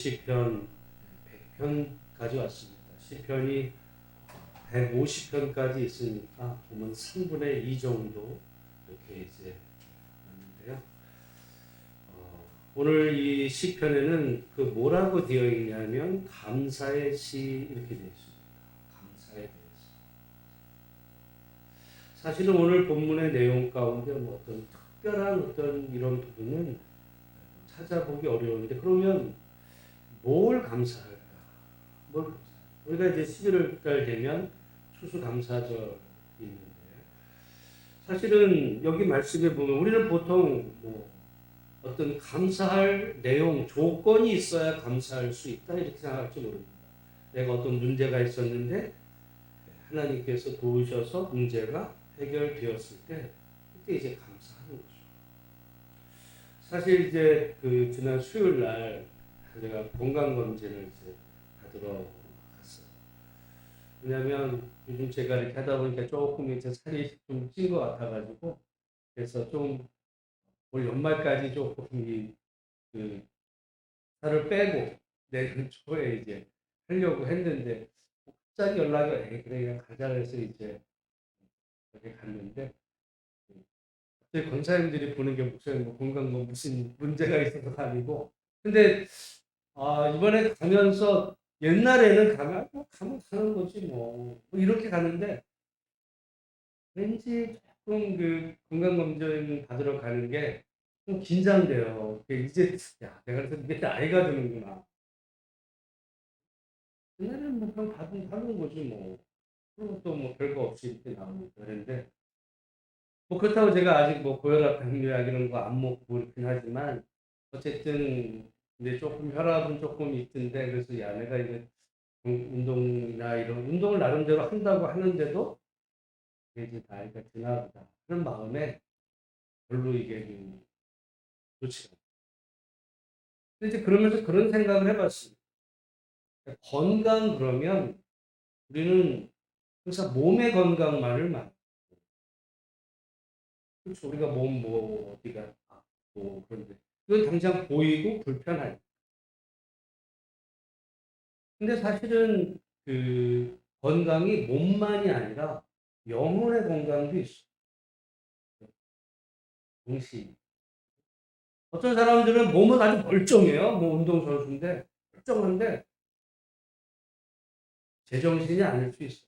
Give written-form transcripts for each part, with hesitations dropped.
시편 100편까지 왔습니다. 시편이 150편까지 있으니까 보면 3분의 2 정도 이렇게 이제 왔는데요. 오늘 이 시편에는 그 뭐라고 되어 있냐면 감사의 시 이렇게 되어 있습니다. 감사에 대해서. 사실은 오늘 본문의 내용 가운데 뭐 어떤 특별한 어떤 이런 부분은 찾아보기 어려운데 그러면 뭘 감사할까? 뭘 감사할까? 우리가 이제 11월 달 되면 추수감사절이 있는데 사실은 여기 말씀에 보면 우리는 보통 뭐 어떤 감사할 내용, 조건이 있어야 감사할 수 있다 이렇게 생각할지 모릅니다. 내가 어떤 문제가 있었는데 하나님께서 도우셔서 문제가 해결되었을 때 그때 이제 감사하는 거죠. 사실 이제 그 지난 수요일 날 제가 건강검진을 이제 받으러 갔어요. 왜냐면 요즘 제가 이렇게 하다 보니까 조금 이제 살이 좀 찐 것 같아가지고 그래서 좀 올 연말까지 조금 그 살을 빼고 내년 초에 이제 하려고 했는데 갑자기 연락이 그래 그냥 가자 해서 이제 이렇게 갔는데 갑자기 권사님들이 보는 게 목사님 뭐 건강 뭐 무슨 문제가 있어서가 아니고 근데 이번에 가면서 옛날에는 가면 뭐 가면 가는 거지 뭐 이렇게 가는데 왠지 조금 그 건강검진 받으러 가는 게 좀 긴장돼요. 이제 야 내가 그래서 이게 나이가 드는구나. 옛날에는 뭐 그냥 받는 거지 뭐. 그리고 또 뭐 별거 없이 이렇게 나오고 그랬는데 뭐 그렇다고 제가 아직 뭐 고혈압, 당뇨약 이런 거 안 먹고 있긴 하지만 어쨌든 이제 조금 혈압은 조금 있던데 그래서 야 내가 이제 운동이나 이런 운동을 나름대로 한다고 하는데도 이제 나이가 드나 보다 그런 마음에 별로 이게 좋지 않아요. 근데 이제 그러면서 그런 생각을 해봤습니다. 건강 그러면 우리는 항상 몸의 건강만을 말. 그렇죠. 우리가 몸 뭐 어디가 아프고 그런데 이건 당장 보이고 불편하니. 근데 사실은 그 건강이 몸만이 아니라 영혼의 건강도 있어. 동시. 어떤 사람들은 몸은 아주 멀쩡해요. 뭐 운동선수인데 멀쩡한데 제정신이 아닐 수 있어.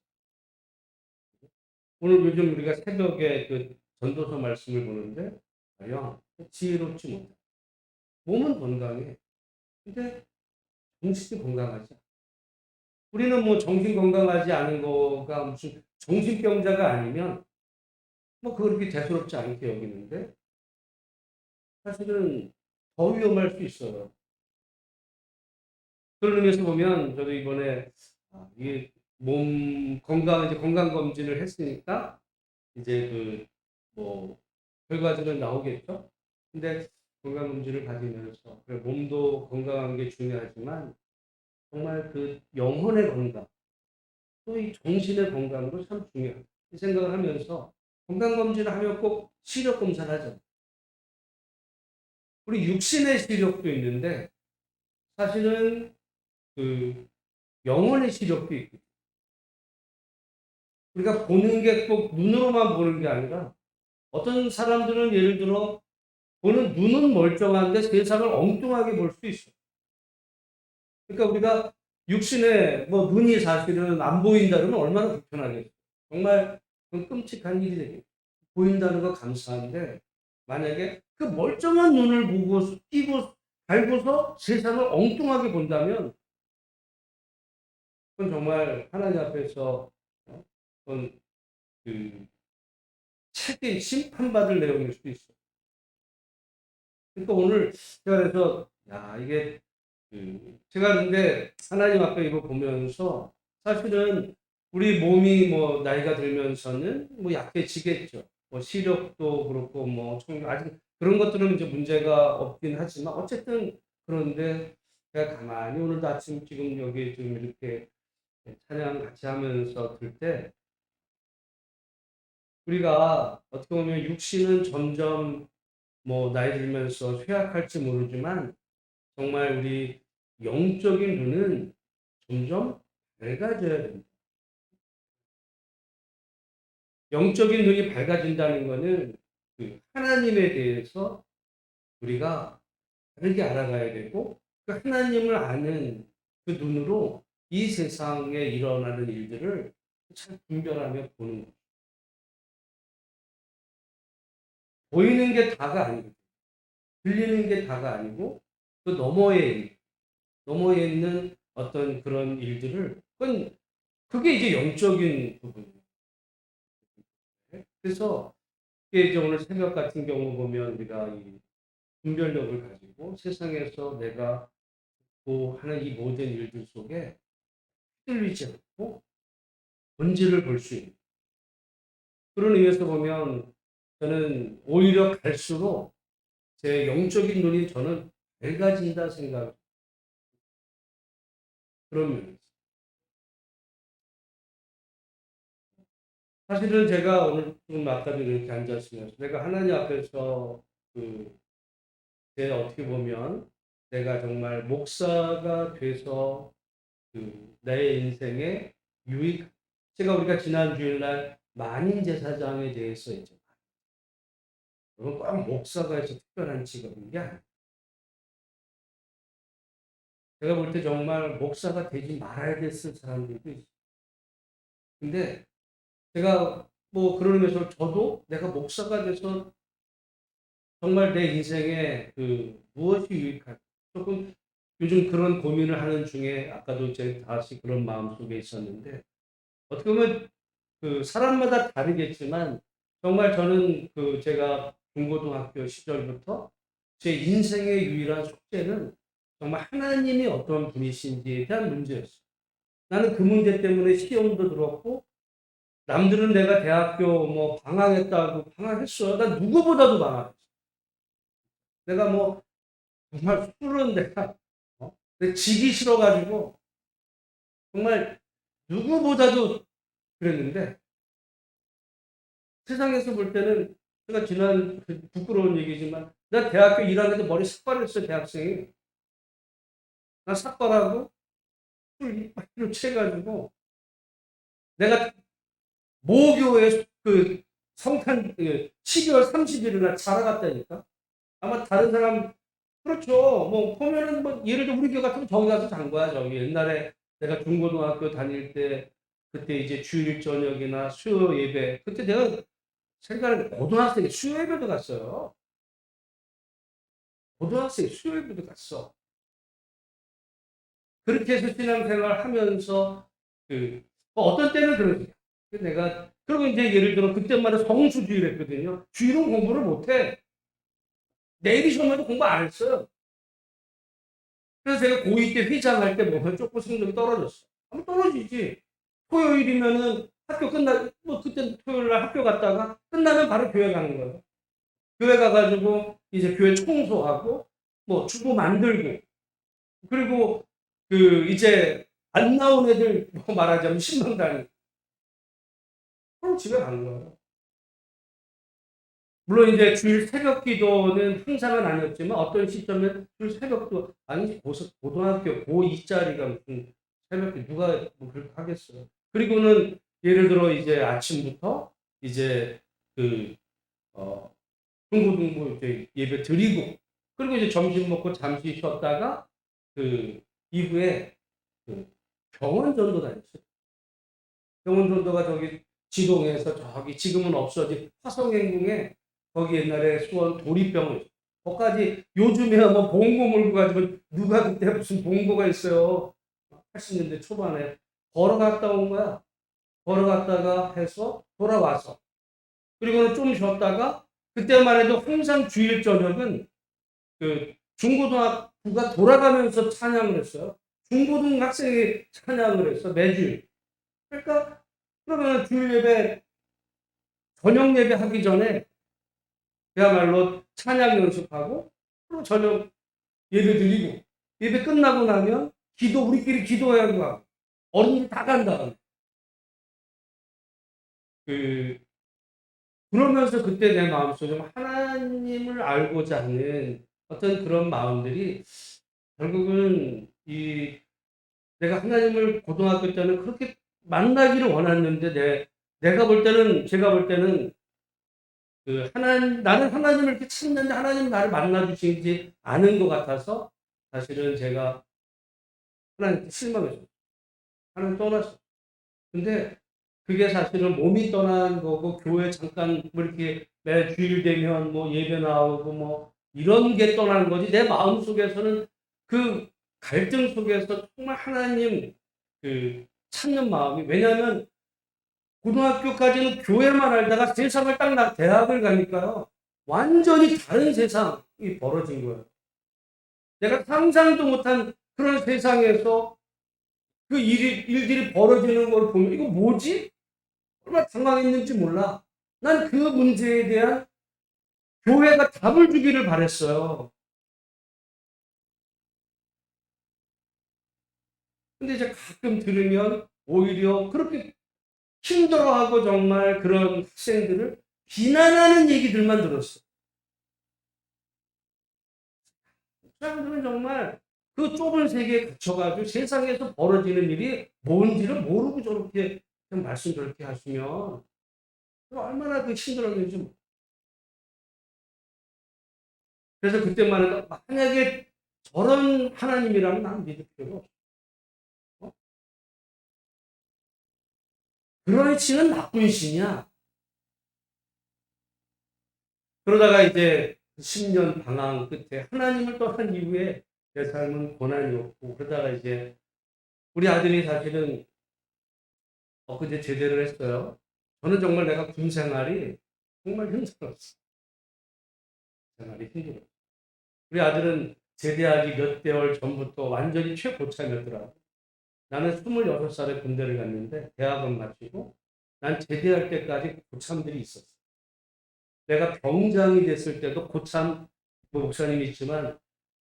오늘 요즘 우리가 새벽에 그 전도서 말씀을 보는데 가령 지혜롭지 못해. 몸은 건강해. 근데 정신이 건강하지. 우리는 뭐 정신 건강하지 않은 거가 무슨 정신병자가 아니면 뭐 그렇게 대수롭지 않게 여기는데 사실은 더 위험할 수 있어요. 그런 의미에서 보면 저도 이번에 이몸 건강 이제 건강 검진을 했으니까 이제 그 뭐 결과들은 나오겠죠. 근데 건강 검진을 받으면서 그래 몸도 건강한 게 중요하지만 정말 그 영혼의 건강 또 이 정신의 건강도 참 중요하다. 이 생각을 하면서 건강 검진을 하면 꼭 시력 검사를 하죠. 우리 육신의 시력도 있는데 사실은 그 영혼의 시력도 있고 우리가 보는 게 꼭 눈으로만 보는 게 아니라 어떤 사람들은 예를 들어 보는 눈은 멀쩡한데 세상을 엉뚱하게 볼 수 있어. 그러니까 우리가 육신에 뭐 눈이 사실은 안 보인다 그러면 얼마나 불편하겠어. 정말 그건 끔찍한 일이에요. 보인다는 거 감사한데 만약에 그 멀쩡한 눈을 보고 끼고 달고서 세상을 엉뚱하게 본다면 그건 정말 하나님 앞에서 그건 그 책임 심판받을 내용일 수도 있어. 그러니까 오늘 제가 그래서 야 이게 제가 근데 하나님 앞에 이거 보면서 사실은 우리 몸이 뭐 나이가 들면서는 뭐 약해지겠죠. 뭐 시력도 그렇고 뭐 아직 그런 것들은 이제 문제가 없긴 하지만 어쨌든 그런데 제가 가만히 오늘도 아침 지금 여기 좀 이렇게 찬양 같이 하면서 들 때 우리가 어떻게 보면 육신은 점점 뭐 나이 들면서 쇠약할지 모르지만 정말 우리 영적인 눈은 점점 밝아져야 됩니다. 영적인 눈이 밝아진다는 것은 그 하나님에 대해서 우리가 다르게 알아가야 되고, 그 하나님을 아는 그 눈으로 이 세상에 일어나는 일들을 잘 분별하며 보는 거예요. 보이는 게 다가 아니고, 들리는 게 다가 아니고, 그 너머에 있는 어떤 그런 일들을, 그게 이제 영적인 부분이에요. 그래서 이게 이제 오늘 새벽 같은 경우 보면 우리가 이 분별력을 가지고 세상에서 내가 하는 이 모든 일들 속에 휘둘리지 않고 본질을 볼 수 있는, 그런 의미에서 보면 저는 오히려 갈수록 제 영적인 눈이 저는 밝아진다 생각, 그런 면이 있어요. 사실은 제가 오늘 좀 아까도 이렇게 앉았으면서 내가 하나님 앞에서 제 어떻게 보면 내가 정말 목사가 돼서 내 인생에 제가 우리가 지난 주일날 만인 제사장에 대해서 이제 꼭 목사가 해서 특별한 직업인 게 아니에요. 제가 볼 때 정말 목사가 되지 말아야 됐을 사람들도 있어요. 근데 제가 뭐 그런 의미에서 저도 내가 목사가 돼서 정말 내 인생에 무엇이 유익할까? 조금 요즘 그런 고민을 하는 중에 아까도 제가 다시 그런 마음속에 있었는데, 어떻게 보면 사람마다 다르겠지만 정말 저는 제가 중고등학교 시절부터 제 인생의 유일한 숙제는 정말 하나님이 어떤 분이신지에 대한 문제였어요. 나는 그 문제 때문에 시험도 들었고, 남들은 내가 대학교 뭐 방학했다고 방학했어요. 난 누구보다도 방학했어. 내가 뭐 정말 술은 내가 지기 싫어가지고 정말 누구보다도 그랬는데, 세상에서 볼 때는 제가 지난 부끄러운 얘기지만 나 대학교 1학년 때 머리 삭발했어. 대학생이 나 삭발하고 술 이빨로 취해가지고 내가 모교에 성탄 12월 30일을 날 자라갔다니까. 아마 다른 사람, 그렇죠. 뭐 보면은 뭐 예를 들어 우리 교회 같으면 저기 가서 잔 거야. 저기 옛날에 내가 중고등학교 다닐 때 그때 이제 주일 저녁이나 수요 예배, 그때 내가 생각을 고등학생 수요 예배도 갔어요. 고등학생 수요 예배도 갔어. 그렇게 해서 신앙생활 하면서 어떤 때는 그러지. 내가 그리고 이제 예를 들어 그때마다 성수주의를 했거든요. 주일은 공부를 못해. 내일이 시험에도 공부 안 했어요. 그래서 제가 고2 때 회장할 때 보면 조금 성적이 떨어졌어. 아무 떨어지지. 토요일이면은 학교 뭐 그때 토요일 날 학교 갔다가 끝나면 바로 교회 가는 거예요. 교회 가가지고 이제 교회 청소하고 뭐 주보 만들고, 그리고 이제 안 나온 애들 뭐 말하자면 신명당이, 그럼 집에 가는 거예요. 물론 이제 주일 새벽 기도는 항상은 아니었지만 어떤 시점에 주일 새벽도 아니지, 고등학교 고2짜리가 무슨 새벽 기 누가 뭐 그렇게 하겠어요. 그리고는 예를 들어 이제 아침부터 이제 그 어, 중고등부 이제 예배 드리고, 그리고 이제 점심 먹고 잠시 쉬었다가 이후에 병원 전도 다녔어요. 병원 전도가 저기 지동에서 저기 지금은 없어진 화성행궁에, 거기 옛날에 수원 도립병원, 거기까지 요즘에 뭐 봉고 몰고 가지고 누가 그때 무슨 봉고가 있어요. 80년대 초반에 걸어갔다 온 거야. 걸어갔다가 해서 돌아와서, 그리고는 좀 쉬었다가, 그때만 해도 항상 주일 저녁은 중고등학부가 돌아가면서 찬양을 했어요. 중고등학생이 찬양을 했어 매주일. 그러니까 그러면 주일 예배, 저녁 예배 하기 전에 그야말로 찬양 연습하고, 그리고 저녁 예배 드리고, 예배 끝나고 나면 우리끼리 기도해야 하고, 어른이 다 간다. 그러면서 그때 내 마음속에 하나님을 알고자 하는 어떤 그런 마음들이 결국은 이 내가 하나님을 고등학교 때는 그렇게 만나기를 원했는데 내가 볼 때는 제가 볼 때는 그 하나님 나는 하나님을 이렇게 찾는데 하나님 나를 만나 주시지 않은 것 같아서 사실은 제가 하나님께 실망했어요. 하나님 떠났어. 근데 그게 사실은 몸이 떠난 거고 교회 잠깐 뭐 이렇게 매 주일 되면 뭐 예배 나오고 뭐 이런 게 떠난 거지 내 마음 속에서는 그 갈등 속에서 정말 하나님 그 찾는 마음이 왜냐하면 고등학교까지는 교회만 알다가 세상을 딱 대학을 가니까요 완전히 다른 세상이 벌어진 거예요. 내가 상상도 못한 그런 세상에서 그 일들이 벌어지는 걸 보면 이거 뭐지? 얼마나 당황했는지 몰라. 난 그 문제에 대한 교회가 답을 주기를 바랬어요. 근데 이제 가끔 들으면 오히려 그렇게 힘들어하고 정말 그런 학생들을 비난하는 얘기들만 들었어. 그 사람들은 정말 그 좁은 세계에 갇혀가지고 세상에서 벌어지는 일이 뭔지를 모르고 저렇게 말씀 저렇게 하시면 얼마나 그 힘들었는지. 그래서 그때만 해도 만약에 저런 하나님이라면 난 믿을 필요가 없어. 어? 그런 신은 나쁜 신이야. 그러다가 이제 10년 방황 끝에 하나님을 떠난 이후에 내 삶은 고난이 없고 그러다가 이제 우리 아들이 사실은 엊그제 제대를 했어요. 저는 정말 내가 군 생활이 정말 힘들었어. 생활이 힘들어. 우리 아들은 제대하기 몇 개월 전부터 완전히 최고참이었더라고. 나는 26살에 군대를 갔는데 대학원 마치고 난 제대할 때까지 고참들이 있었어. 내가 병장이 됐을 때도 고참 뭐 목사님이 있지만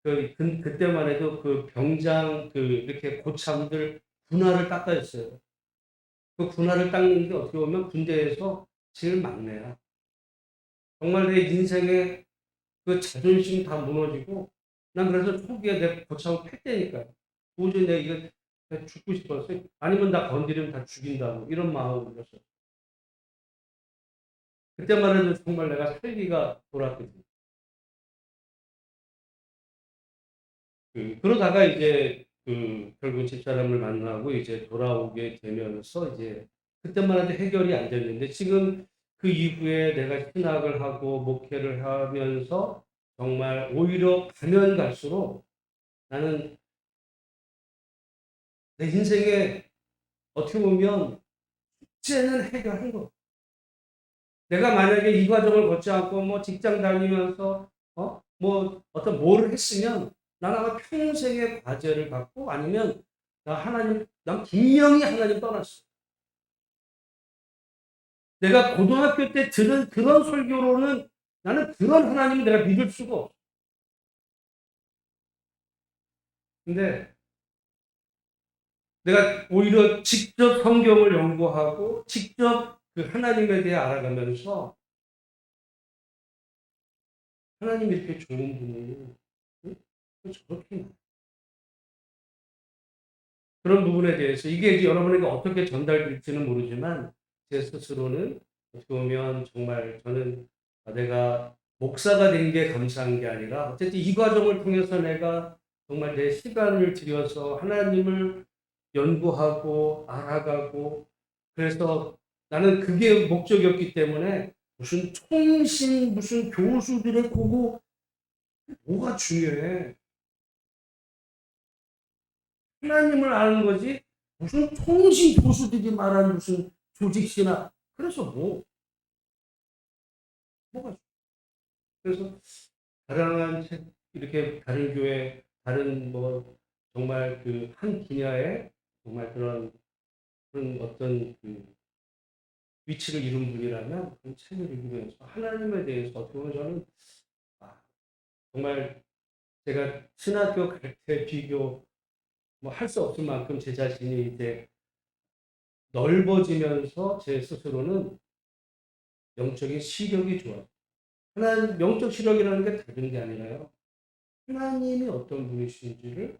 그때만 해도 그 병장 이렇게 고참들 군화를 닦아줬어요. 그 군화를 닦는 게 어떻게 보면 군대에서 제일 막내야. 정말 내 인생의 그 자존심 다 무너지고 난 그래서 초기에 내 고참을 팼다니까요. 도저히 내가 이거 죽고 싶었어요. 아니면 나 건드리면 다 죽인다고 이런 마음을 들었어요. 그때만 해도 정말 내가 살기가 돌았거든요. 그러다가 이제 결국 집사람을 만나고 이제 돌아오게 되면서 이제 그때만 해도 해결이 안 됐는데 지금 그 이후에 내가 신학을 하고 목회를 하면서 정말 오히려 가면 갈수록 나는 내 인생에 어떻게 보면 숙제는 해결한 거. 내가 만약에 이 과정을 거치 않고 뭐 직장 다니면서 뭐 어떤 뭐를 했으면 난 아마 평생의 과제를 갖고 아니면 난 분명히 하나님 떠났어. 내가 고등학교 때 들은 그런 설교로는 나는 그런 하나님을 내가 믿을 수가 없어. 근데 내가 오히려 직접 성경을 연구하고 직접 그 하나님에 대해 알아가면서 하나님이 이렇게 좋은 분이 응? 저렇게 그런 부분에 대해서 이게 이제 여러분에게 어떻게 전달될지는 모르지만 제 스스로는 어떻게 보면 정말 저는 내가 목사가 된 게 감사한 게 아니라 어쨌든 이 과정을 통해서 내가 정말 내 시간을 들여서 하나님을 연구하고 알아가고 그래서 나는 그게 목적이었기 때문에 무슨 통신 무슨 교수들의 그거 뭐가 중요해. 하나님을 아는 거지 무슨 통신 교수들이 말하는 무슨 조직신학 그래서 뭐가 그래서 다양한 책 이렇게 다른 교회 다른 뭐 정말 그 한 분야에 정말 그런 어떤 위치를 이룬 분이라면 그 책을 읽으면서 하나님에 대해서 어떻게 보면 저는 아, 정말 제가 신학교 갈 때 비교 뭐 할 수 없을 만큼 제 자신이 이제 넓어지면서 제 스스로는 영적인 시력이 좋아요. 하나님 영적 시력이라는 게 다른 게 아니라요. 하나님이 어떤 분이신지를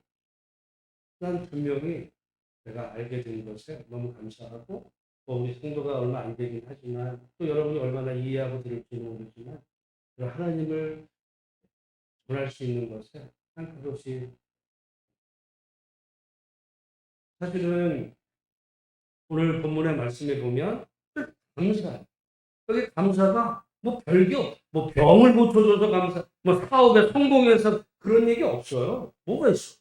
난 분명히 내가 알게 된 것에 너무 감사하고 우리 성도가 얼마 안 되긴 하지만 또 여러분이 얼마나 이해하고 들을지는 모르지만 하나님을 전할 수 있는 것에 한 그것이 사실은 오늘 본문의 말씀에 보면 감사. 여기 감사가 뭐 별교, 뭐 병을 고쳐줘서 감사, 뭐 사업에 성공해서 그런 얘기 없어요. 뭐가 있어?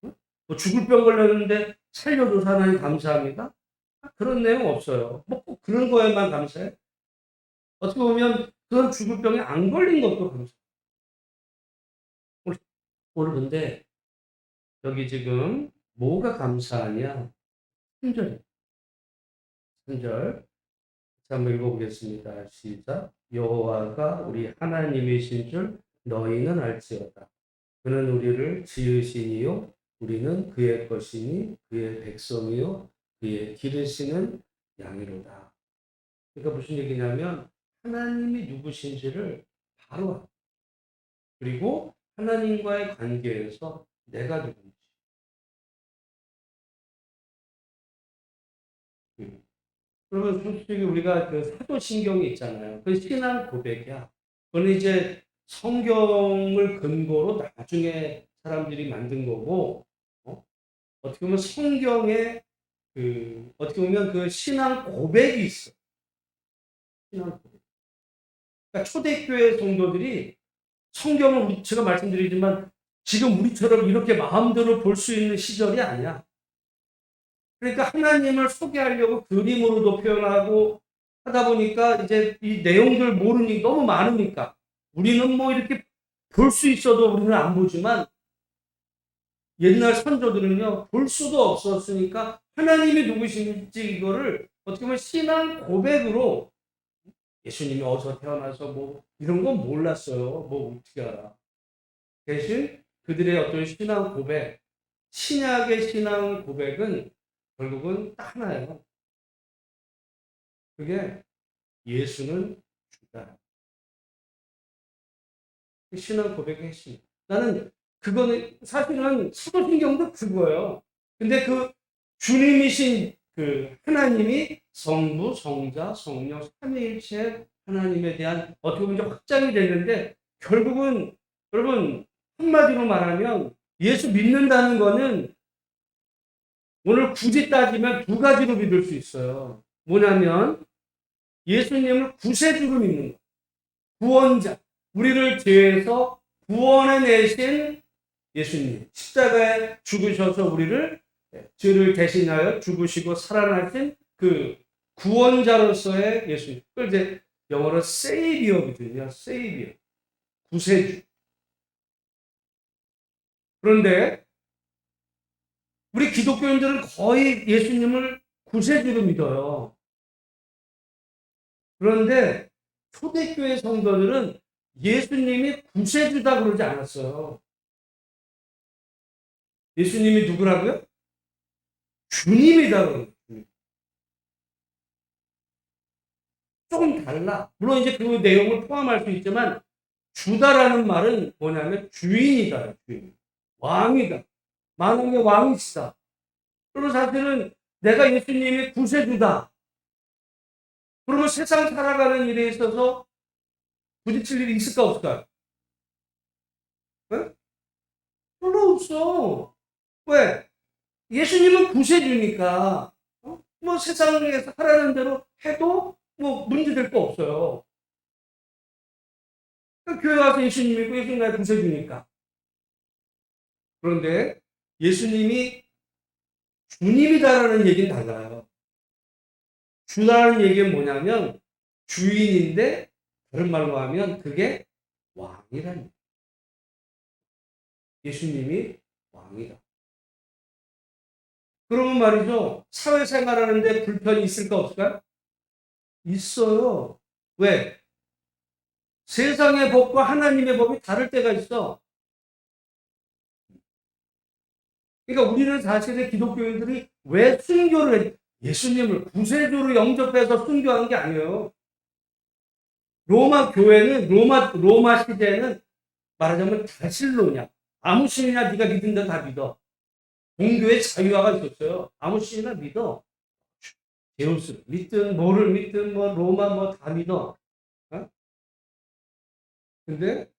응? 뭐 죽을 병 걸렸는데 살려줘서 하나님 감사합니다. 그런 내용 없어요. 뭐 꼭 그런 거에만 감사해. 어떻게 보면 그런 죽을 병에 안 걸린 것도 감사. 오늘 근데 여기 지금 뭐가 감사하냐? 3절. 3절. 한번 읽어보겠습니다. 시작. 여호와가 우리 하나님이신 줄 너희는 알지어다. 그는 우리를 지으시니요 우리는 그의 것이니 그의 백성이요 그의 기르시는 양이로다. 그러니까 무슨 얘기냐면 하나님이 누구신지를 바로 알아. 그리고 하나님과의 관계에서 내가 누군지. 그러면 솔직히 우리가 그 사도신경이 있잖아요. 그 신앙 고백이야. 그건 이제 성경을 근거로 나중에 사람들이 만든 거고, 어떻게 보면 성경에 어떻게 보면 그 신앙 고백이 있어. 신앙 고백. 그러니까 초대교회 성도들이 성경을 제가 말씀드리지만 지금 우리처럼 이렇게 마음대로 볼 수 있는 시절이 아니야. 그러니까 하나님을 소개하려고 그림으로도 표현하고 하다 보니까 이제 이 내용들 모르니 너무 많으니까 우리는 뭐 이렇게 볼 수 있어도 우리는 안 보지만 옛날 선조들은요 볼 수도 없었으니까 하나님이 누구신지 이거를 어떻게 보면 신앙 고백으로 예수님이 어디서 태어나서 뭐 이런 건 몰랐어요. 뭐 어떻게 알아. 대신 그들의 어떤 신앙 고백, 신약의 신앙 고백은 결국은 딱 하나예요. 그게 예수는 주다. 신앙 고백의 핵심. 나는 그거는 사실은 사도신경도 그거예요. 근데 그 주님이신 그 하나님이 성부, 성자, 성령, 삼위일체 하나님에 대한 어떻게 보면 확장이 됐는데 결국은 여러분 한마디로 말하면 예수 믿는다는 거는 오늘 굳이 따지면 두 가지로 믿을 수 있어요. 뭐냐면 예수님을 구세주로 믿는 거. 구원자. 우리를 죄에서 구원해내신 예수님. 십자가에 죽으셔서 우리를 죄를 대신하여 죽으시고 살아나신 그 구원자로서의 예수님. 그걸 이제 영어로 세이비어거든요. 세이비어. 구세주. 그런데 우리 기독교인들은 거의 예수님을 구세주로 믿어요. 그런데 초대교회 성도들은 예수님이 구세주다 그러지 않았어요. 예수님이 누구라고요? 주님이다 그러죠. 조금 달라. 물론 이제 그 내용을 포함할 수 있지만 주다라는 말은 뭐냐면 주인이다. 주인. 왕이다. 만왕의 왕이시다. 그리고 사실은 내가 예수님의 구세주다. 그러면 세상 살아가는 일에 있어서 부딪힐 일이 있을까 없을까? 네? 별로 없어. 왜? 예수님은 구세주니까 뭐 세상에서 하라는 대로 해도 뭐 문제될 거 없어요. 그러니까 교회 와서 예수님 믿고 예수님 나의 구세주니까. 그런데 예수님이 주님이다라는 얘기는 달라요. 주라는 얘기는 뭐냐면 주인인데 다른 말로 하면 그게 왕이라는 얘기예요. 예수님이 왕이다. 그러면 말이죠. 사회생활하는데 불편이 있을까 없을까요? 있어요. 왜? 세상의 법과 하나님의 법이 다를 때가 있어. 그러니까 우리는 사실은 기독교인들이 왜 순교를 해? 예수님을 구세주로 영접해서 순교한 게 아니에요. 로마 교회는 로마 시대에는 말하자면 다신론이야. 아무 신이나 네가 믿는 데 다 믿어. 종교의 자유화가 있었어요. 아무 신이나 믿어. 제우스를 믿든 뭐를 믿든 뭐 로마 뭐 다 믿어. 어? 근데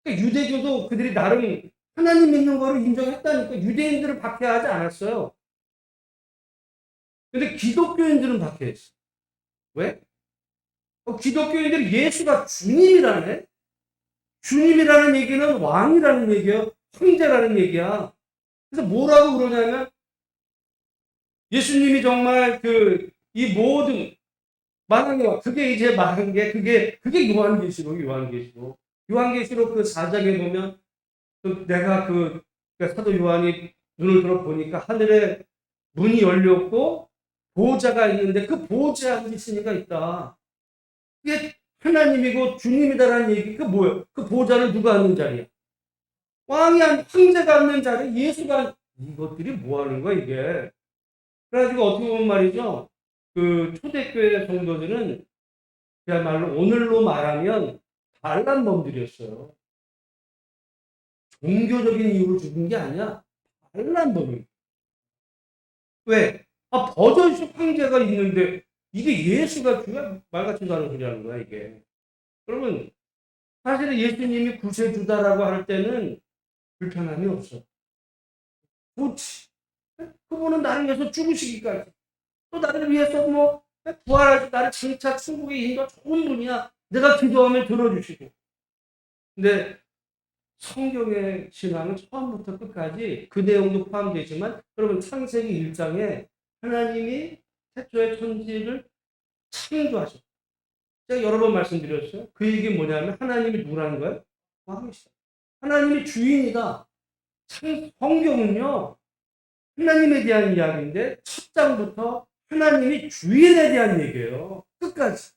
그러니까 유대교도 그들이 나름 하나님 믿는 거를 인정했다니까 유대인들은 박해하지 않았어요. 근데 기독교인들은 박해했어. 왜? 기독교인들이 예수가 주님이라네? 주님이라는 얘기는 왕이라는 얘기야. 황제라는 얘기야. 그래서 뭐라고 그러냐면 예수님이 정말 이 모든 만왕의 그게 이제 말한 게 그게 요한계시록. 요한계시록 그 4장에 보면 내가 그러니까 사도 요한이 눈을 들어 보니까 하늘에 문이 열렸고 보호자가 있는데 그 보호자 앉으시니가 있다. 그게 하나님이고 주님이다라는 얘기. 그 뭐예요? 그 보호자는 누가 앉는 자리야? 황제가 앉는 자리, 예수가 이것들이 뭐 하는 거야 이게? 그래가지고 어떻게 보면 말이죠. 그 초대교회 성도들은 그야말로 오늘로 말하면 반란범들이었어요. 종교적인 이유로 죽은 게 아니야. 반란범이. 왜? 버젓이 황제가 있는데 이게 예수가 주야 말 같지도 않은 소리 하는 거야 이게. 그러면 사실은 예수님이 구세주다라고 할 때는 불편함이 없어. 그렇지. 그분은 나를 위해서 죽으시기까지. 또 나를 위해서 뭐 부활할 나를 장차 천국에 인도 좋은 분이야. 내가 기도하면 들어주시고. 근데 성경의 신앙은 처음부터 끝까지 그 내용도 포함되지만 여러분 창세기 1장에 하나님이 태초에 천지를 창조하셨어요. 제가 여러 번 말씀드렸어요. 그 얘기 뭐냐면 하나님이 누구라는 거예요? 왕이시다. 하나님이 주인이다. 성경은요. 하나님에 대한 이야기인데 첫 장부터 하나님이 주인에 대한 얘기예요. 끝까지.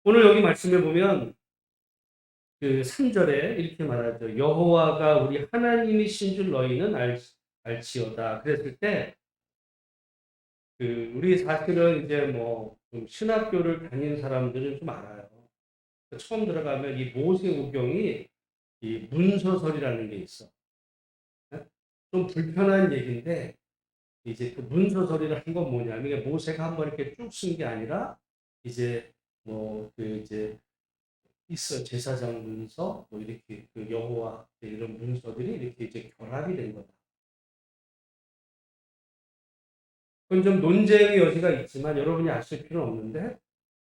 오늘 여기 말씀해 보면 그 3절에 이렇게 말하죠. 여호와가 우리 하나님이신 줄 너희는 알지어다. 그랬을 때 우리 사실은 이제 뭐 좀 신학교를 다닌 사람들은 좀 알아요. 처음 들어가면 이 모세오경이 이 문서설이라는 게 있어. 좀 불편한 얘기인데 이제 그 문서설이라는 건 뭐냐면 모세가 한번 이렇게 쭉 쓴 게 아니라 이제 뭐 이제 있어 제사장 문서 뭐 이렇게 여호와 이런 문서들이 이렇게 이제 결합이 된 거다. 그건 좀 논쟁의 여지가 있지만 여러분이 아실 필요는 없는데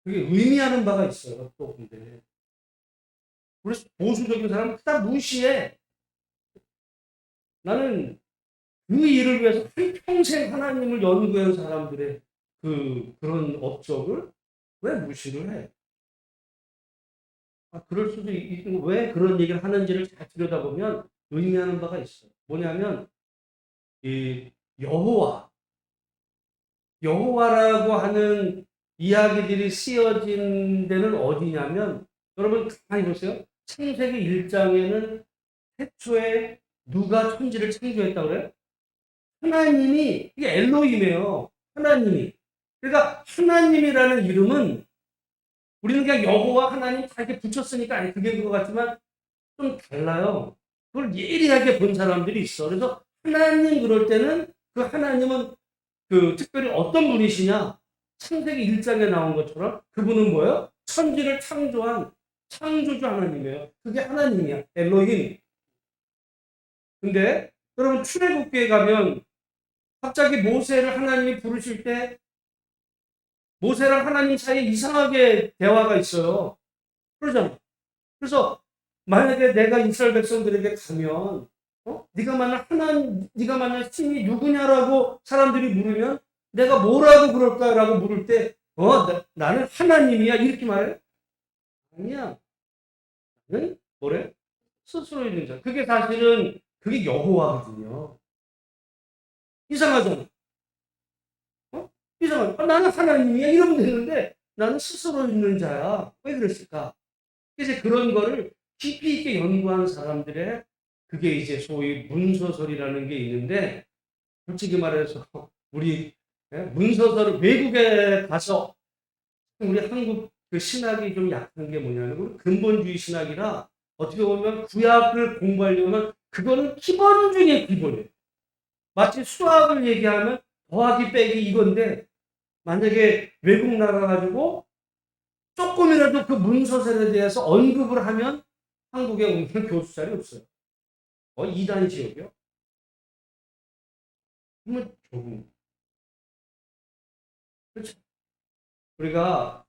그게 의미하는 바가 있어요. 또 근데 그래서 보수적인 사람은 그다 무시해. 나는 그 일을 위해서 평생 하나님을 연구한 사람들의 그런 업적을 왜 무시를 해? 그럴 수도 있고 왜 그런 얘기를 하는지를 잘 들여다보면 의미하는 바가 있어요. 뭐냐면 이 여호와라고 하는 이야기들이 쓰여진 데는 어디냐면 여러분 가만히 보세요. 창세기 1장에는 태초에 누가 천지를 창조했다고 그래요? 하나님이 이게 엘로힘이에요. 하나님이. 그러니까 하나님이라는 이름은 우리는 그냥 여호와 하나님 다 이렇게 붙였으니까 아니 그게 그거 같지만 좀 달라요. 그걸 예리하게 본 사람들이 있어. 그래서 하나님 그럴 때는 그 하나님은 특별히 어떤 분이시냐? 창세기 1장에 나온 것처럼 그분은 뭐예요? 천지를 창조한 창조주 하나님이에요. 그게 하나님이야. 엘로힘. 근데 여러분 출애굽기에 가면 갑자기 모세를 하나님이 부르실 때 모세랑 하나님 사이에 이상하게 대화가 있어요. 그러잖아. 그래서 만약에 내가 이스라엘 백성들에게 가면 네가 만약 신이 누구냐라고 사람들이 물으면 내가 뭐라고 그럴까라고 물을 때 나는 하나님이야 이렇게 말해? 아니야. 나는 뭐래? 스스로 있는 자. 그게 사실은 그게 여호와거든요. 이상하잖아. 이상하죠. 나는 하나님이야 이러면 되는데 나는 스스로 있는 자야. 왜 그랬을까? 이제 그런 거를 깊이 있게 연구한 사람들의 그게 이제 소위 문서설이라는 게 있는데 솔직히 말해서 우리 문서설을 외국에 가서 우리 한국 신학이 좀 약한 게 뭐냐면 근본주의 신학이라 어떻게 보면 구약을 공부하려면 그거는 기본 중에 기본이에요. 마치 수학을 얘기하면 더하기 빼기 이건데 만약에 외국 나가 가지고 조금이라도 그 문서설에 대해서 언급을 하면 한국에 오는 교수 자리 없어요. 이단 지역이요. 정말 조금. 그렇죠. 우리가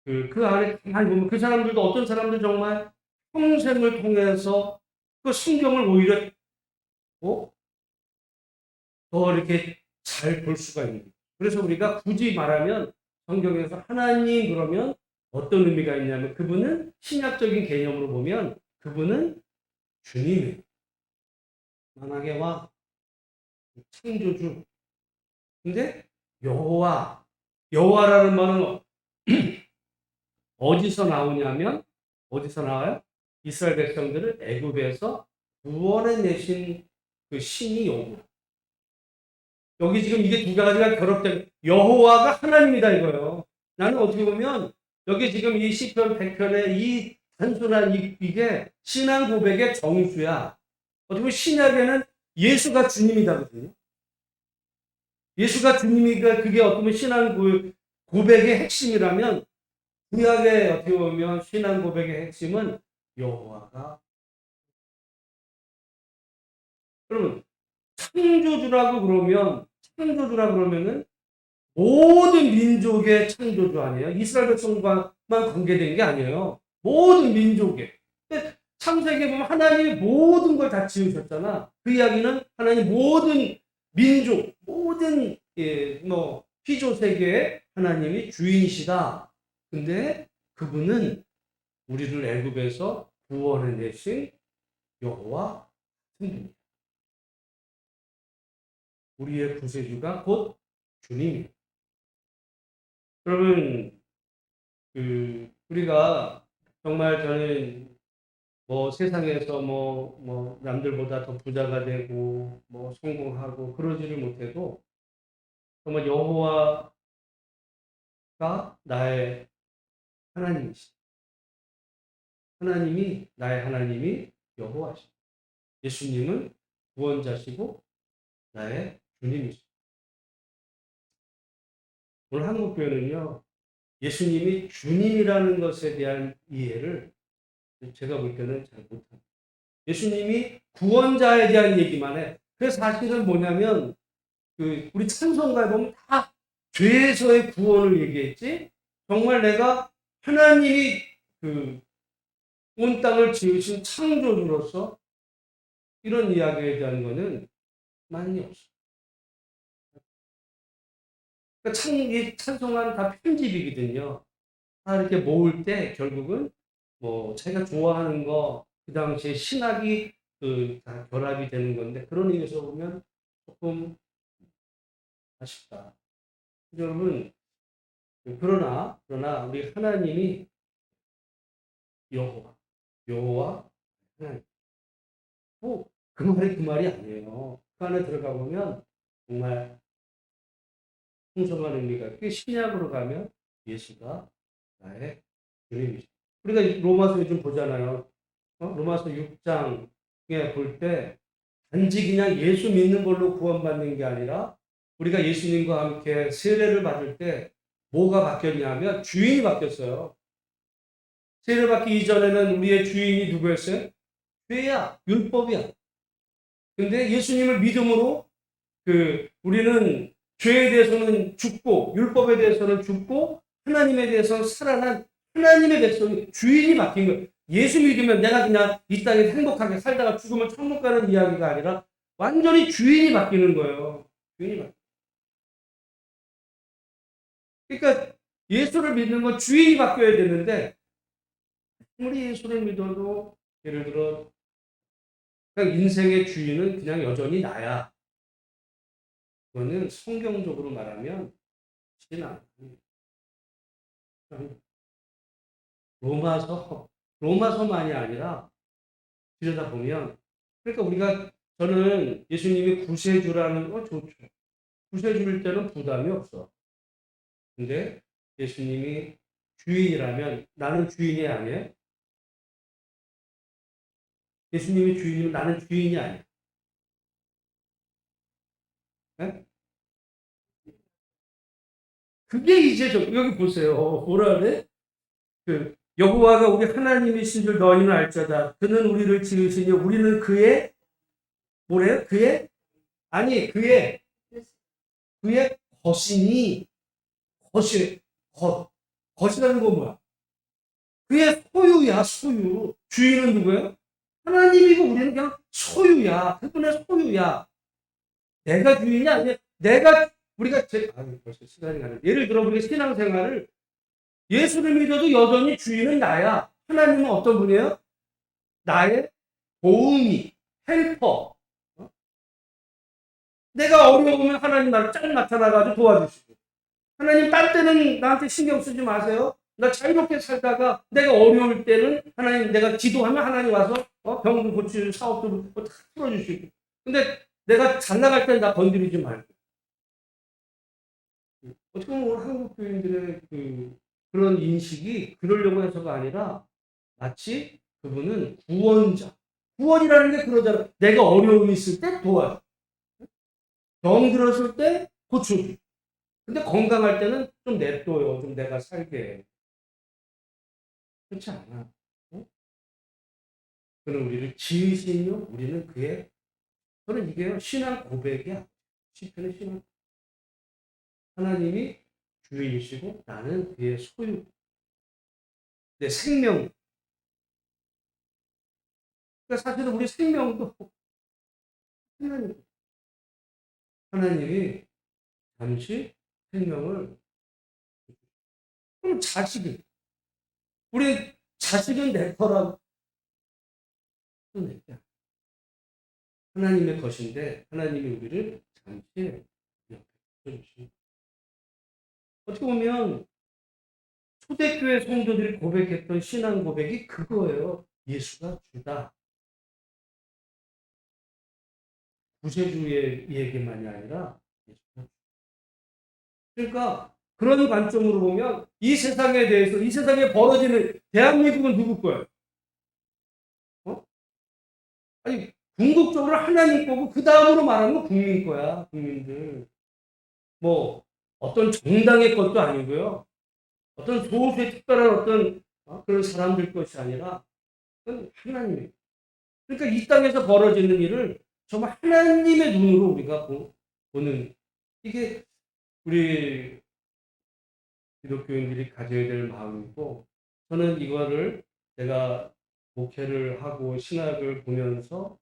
그 안에 가만히 보면 그 사람들도 어떤 사람들 정말 평생을 통해서 그 성경을 오히려 더 이렇게 잘 볼 수가 있는 거예요. 그래서 우리가 굳이 말하면 성경에서 하나님 그러면 어떤 의미가 있냐면 그분은 신약적인 개념으로 보면 그분은 주님이에요. 만왕의 창조주. 근데 여호와라는 말은 어디서 나오냐면 어디서 나와요? 이스라엘 백성들을 애굽에서 구원해 내신 그 신이 여호와. 여기 지금 이게 두 가지가 결합된 여호와가 하나님이다 이거예요. 나는 어떻게 보면 여기 지금 이 시편 100편의 이 단순한 이게 신앙 고백의 정수야. 어떻게 보면 신약에는 예수가 주님이다거든요. 예수가 주님이니까 그게 어떻게 보면 신앙 고백의 핵심이라면 구약의 어떻게 보면 신앙 고백의 핵심은 여호와가. 그러면 창조주라고 그러면은 모든 민족의 창조주 아니에요? 이스라엘 백성과만 관계된 게 아니에요. 모든 민족의. 창세기에 보면 하나님이 모든 걸 다 지으셨잖아. 그 이야기는 하나님 모든 민족, 모든 피조 세계의 하나님이 주인이시다. 근데 그분은 우리를 애굽에서 구원해 내신 여호와 하나님. 우리의 구세주가 곧 주님이에요. 그러면 우리가 정말 저는 세상에서 남들보다 더 부자가 되고 성공하고 그러지를 못해도 정말 여호와가 나의 하나님이시. 하나님이 나의 하나님이 여호와시. 예수님은 구원자시고 나의 주님이시. 오늘 한국 교회는요. 예수님이 주님이라는 것에 대한 이해를 제가 볼 때는 잘 못합니다. 예수님이 구원자에 대한 얘기만 해. 그래서 사실은 뭐냐면 우리 찬송가에 보면 다 죄에서의 구원을 얘기했지. 정말 내가 하나님이 온 땅을 지으신 창조주로서 이런 이야기에 대한 거는 많이 없어. 그러니까 이 찬송가는 다 편집이거든요. 다 이렇게 모을 때 결국은 자기가 좋아하는 거, 그 당시에 신학이 다 결합이 되는 건데 그런 의미에서 보면 조금 아쉽다. 여러분, 그러나 우리 하나님이 여호와 하나님. 그 말이 그 말이 아니에요. 그 안에 들어가 보면 정말 풍성한 의미가 있고 신약으로 가면 예수가 나의 주님이죠. 우리가 로마서 요즘 보잖아요. 로마서 6장에 볼 때 단지 그냥 예수 믿는 걸로 구원받는 게 아니라 우리가 예수님과 함께 세례를 받을 때 뭐가 바뀌었냐면 주인이 바뀌었어요. 세례 받기 이전에는 우리의 주인이 누구였어요? 죄야, 율법이야. 근데 예수님을 믿음으로 우리는 죄에 대해서는 죽고 율법에 대해서는 죽고 하나님에 대해서는 살아난 하나님의 백성이 주인이 바뀐 거예요. 예수 믿으면 내가 그냥 이 땅에 행복하게 살다가 죽으면 천국 가는 이야기가 아니라 완전히 주인이 바뀌는 거예요. 주인이 바뀌는. 그러니까 예수를 믿는 건 주인이 바뀌어야 되는데 아무리 예수를 믿어도 예를 들어 그냥 인생의 주인은 그냥 여전히 나야. 그거는 성경적으로 말하면 신앙. 로마서만이 아니라 들여다보면 그러니까 저는 예수님이 구세주라는 거 좋죠. 구세주일 때는 부담이 없어. 근데 예수님이 주인이라면 나는 주인이 아니에요. 예수님이 주인이면 나는 주인이 아니야. 네? 그게 이제 여기 보세요. 뭐라 그래? 여호와가 우리 하나님이신 줄 너희는 알자다. 그는 우리를 지으시니 우리는 그의 뭐래요? 그의 것이니 것이라는 건 뭐야? 그의 소유야, 소유. 주인은 누구예요? 하나님이고 우리는 그냥 소유야. 그분의 소유야. 내가 주인이 아니야. 벌써 시간이 가네. 예를 들어 우리가 신앙생활을 예수를 믿어도 여전히 주인은 나야. 하나님은 어떤 분이에요? 나의 도우미, 헬퍼. 내가 어려우면 하나님 나를 쫙 나타나가지고 도와주시고. 하나님 딴 때는 나한테 신경 쓰지 마세요. 나 자유롭게 살다가 내가 어려울 때는 하나님 내가 기도하면 하나님 와서 병도 고치고 사업도 다 풀어주시고. 근데 내가 잘 나갈 때는 나 건드리지 말고. 어떻게 보면 한국 교인들의 그런 인식이 그러려고 해서가 아니라 마치 그분은 구원자. 구원이라는 게 그러잖아. 내가 어려움이 있을 때 도와줘. 병 들었을 때 고쳐줘. 근데 건강할 때는 좀 냅둬요. 좀 내가 살게. 그렇지 않아. 어? 그는 우리를 지으시며 우리는 그의 저는 이게요. 신앙 고백이야. 시편의 신앙. 하나님이 주인이시고 나는 그의 소유. 내 생명. 그러니까 사실은 우리 생명도 하나님이 잠시 생명을 그럼 우리 자식은 내 거라고 하나님의 것인데 하나님이 우리를 잠시 옆에 주십니다. 어떻게 보면 초대교회 성도들이 고백했던 신앙 고백이 그거예요. 예수가 주다. 구세주의 얘기만이 아니라 예수가 주다. 그러니까 그런 관점으로 보면 이 세상에 대해서 이 세상에 벌어지는 대한민국은 누구 거예요? 아니 궁극적으로 하나님 거고 그 다음으로 말하면 국민 거야. 국민들. 뭐 어떤 정당의 것도 아니고요. 어떤 소수의 특별한 어떤 그런 사람들 것이 아니라 그건 하나님이에요. 그러니까 이 땅에서 벌어지는 일을 정말 하나님의 눈으로 우리가 보는 이게 우리 기독교인들이 가져야 될 마음이고 저는 이거를 제가 목회를 하고 신학을 보면서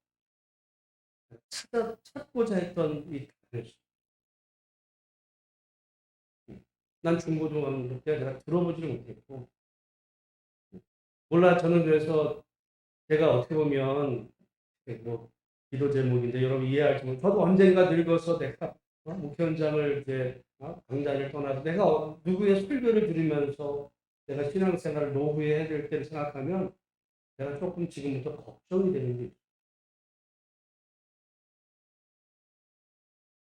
찾고자 했던 이 답이었어요. 난 중고등학교 때 내가 들어보지를 못했고 몰라 저는 그래서 제가 어떻게 보면 뭐 기도 제목인데 여러분 이해할지 모르 저도 언젠가 늙어서 내가 목회 현장을 이제 강단을 떠나서 내가 누구의 설교를 들으면서 내가 신앙생활을 노후에 해야 될 때를 생각하면 내가 조금 지금부터 걱정이 되는 게 있어요.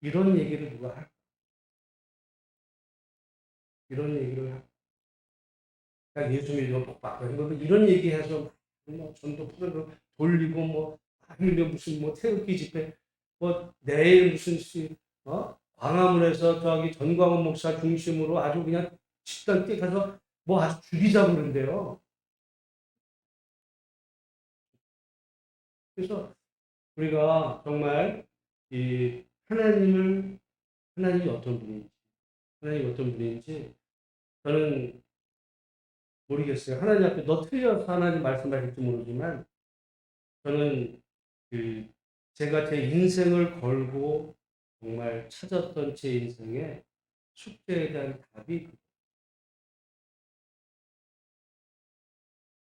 이런 얘기를 누가 할까? 이런 얘기를 할까? 그냥 예수 믿으면 복 받고 이런 얘기해서 뭐 전도 프로그램 돌리고 뭐 아니면 무슨 뭐 태극기 집회 뭐 내일 무슨 광화문에서 저기 전광훈 목사 중심으로 아주 그냥 집단 뛰어가서 뭐 아주 죽이자고 그러는데요. 그래서 우리가 정말 이 하나님이 어떤 분인지 저는 모르겠어요. 하나님 앞에 너 틀려서 하나님 말씀하실지 모르지만 저는 제가 제 인생을 걸고 정말 찾았던 제 인생의 숙제에 대한 답이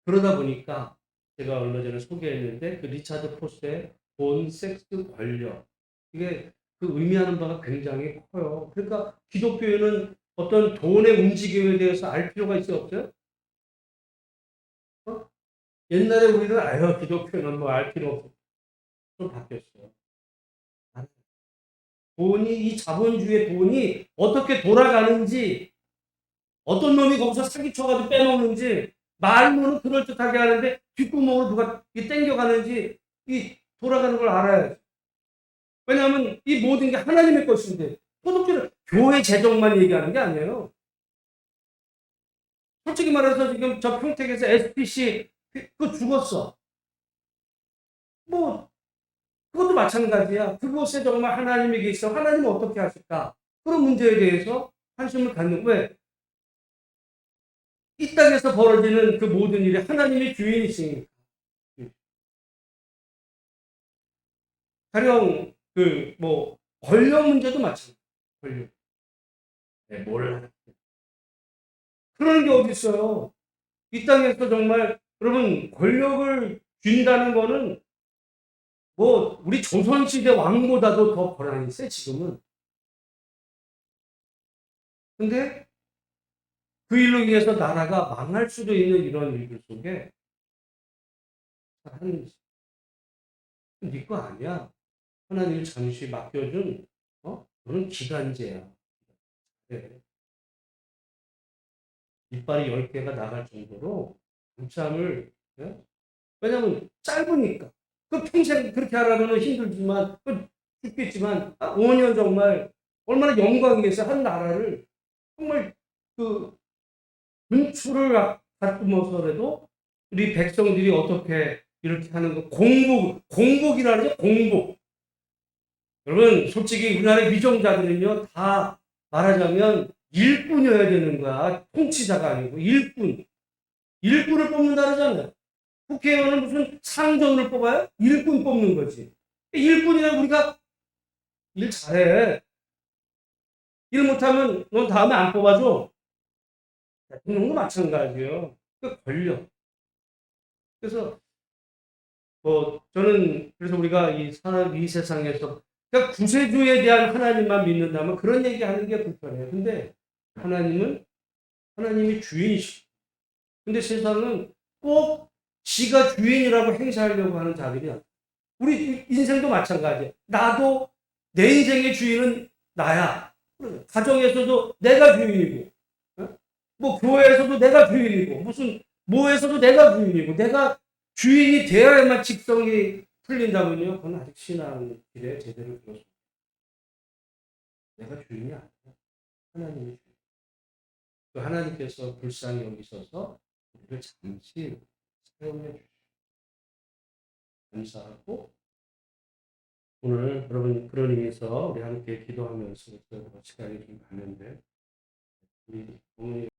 그러다 보니까 제가 얼마 전에 소개했는데 그 리차드 포스의 돈, 섹스, 권력 이게 그 의미하는 바가 굉장히 커요. 그러니까 기독교에는 어떤 돈의 움직임에 대해서 알 필요가 있어요, 없어요? 옛날에 우리는 기독교는 뭐 알 필요 없어. 좀 바뀌었어요. 이 자본주의 돈이 어떻게 돌아가는지, 어떤 놈이 거기서 사기쳐가지고 빼먹는지, 말로는 그럴듯하게 하는데, 뒷구멍으로 누가 땡겨가는지, 이 돌아가는 걸 알아야죠. 왜냐하면 이 모든 게 하나님의 것인데 소득주는 교회 재정만 얘기하는 게 아니에요. 솔직히 말해서 지금 저 평택에서 SPC 그거 죽었어. 뭐 그것도 마찬가지야. 그곳에 정말 하나님이 계셔. 하나님은 어떻게 하실까? 그런 문제에 대해서 관심을 갖는 왜? 이 땅에서 벌어지는 그 모든 일이 하나님의 주인이시니까. 가령 그 뭐 권력 문제도 마찬가지. 권력. 네, 뭘 그러는 게 어디 있어요? 이 땅에서 정말 여러분 권력을 쥔다는 거는 뭐 우리 조선시대 왕보다도 더 권한이 세 지금은. 근데 그 일로 인해서 나라가 망할 수도 있는 이런 일들 속에 하나님 네거 아니야. 하나님 잠시 맡겨준 그런 기간제야. 네. 이빨이 10개가 나갈 정도로 밤잠을 네? 왜냐면 짧으니까. 그 평생 그렇게 하라면 힘들지만 죽겠지만 5년 정말 얼마나 영광이겠어. 한 나라를 정말 그 분출을 다듬어서라도 우리 백성들이 어떻게 이렇게 하는 거 공복이라는 게 공복. 여러분 솔직히 우리나라의 위정자들은요 다 말하자면 일꾼이어야 되는 거야. 통치자가 아니고 일꾼을 뽑는다 그러잖아요. 국회의원은 무슨 상정을 뽑아요? 일꾼 뽑는 거지. 일꾼이라 우리가 일 잘해. 일 못하면 넌 다음에 안 뽑아줘. 대통령도 마찬가지예요. 그 권력. 그래서 뭐 저는 그래서 우리가 이 세상에서 그러니까 구세주에 대한 하나님만 믿는다면 그런 얘기하는 게 불편해요. 근데 하나님은 하나님이 주인이시고 근데 세상은 꼭 지가 주인이라고 행사하려고 하는 자들이야. 우리 인생도 마찬가지야. 나도 내 인생의 주인은 나야. 가정에서도 내가 주인이고, 뭐 교회에서도 내가 주인이고, 무슨 뭐에서도 내가 주인이고, 내가 주인이 되어야만 직성이 풀린다면요. 그건 아직 신앙 길에 제대로 들었습니다. 내가 주인이 아니야. 하나님이 주인. 그 하나님께서 불쌍히 여기셔서 우리를 잠시 사용해 주시고 감사하고 오늘 여러분 그런 의미에서 우리 함께 기도하면서 시간이 좀 가는데 우리